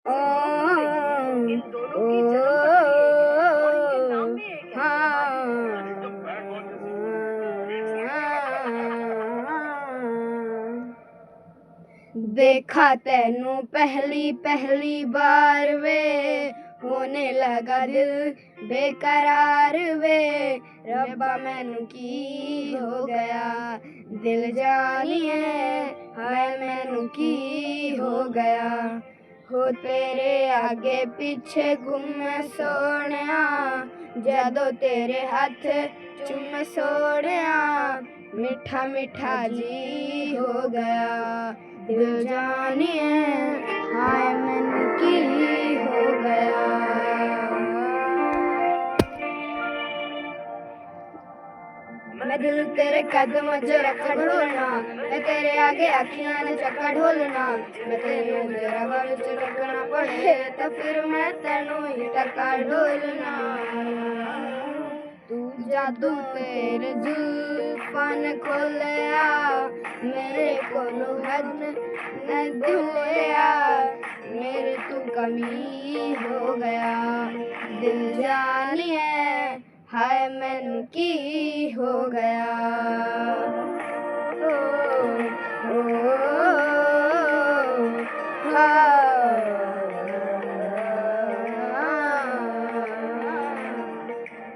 ओ, इन दोनों की जन्म पत्री और इनके नाम भी एक है। देखा तेनू पहली पहली बार वे, होने लगा दिल बेकरार वे। रब्बा मैनू की हो गया दिल जानिए, हाय मैनू की हो गया। हो तेरे आगे पीछे घूमे सोनिया, जदों तेरे हाथ चूमे सोनिया। मीठा मीठा जी हो गया दिल जानिए, हाय मैनू की हो गया। मैं दिल तेरे कदम च रखा ढोलना, मैं तेरे आगे अखियां ने चक्का ढोलना। मैं तेनू जरा विच टकना पड़े तो फिर मैं तेनू ही टक्का ढोलना। तू जादू तेरे जुल्फां ने खोलिया, मेरे कोलों हद न धुलिया। मेरे तू कमी हो गया दिल जानिए, हाय मैनू की हो गया। ओ,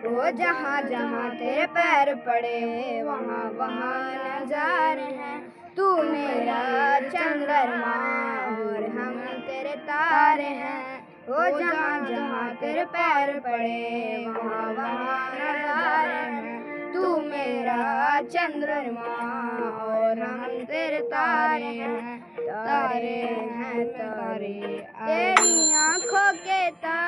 ओ जहाँ जहाँ तेरे पैर पड़े वहाँ वहाँ नजारे हैं। तू मेरा चंद्रमा और हम तेरे तारे हैं। ओ जहाँ जहाँ तेरे पैर पड़े वहाँ वहाँ नजारे हैं। तू मेरा चंद्रमा और हम तेरे तारे हैं। तारे हैं तारे तेरी आँखों के तारे।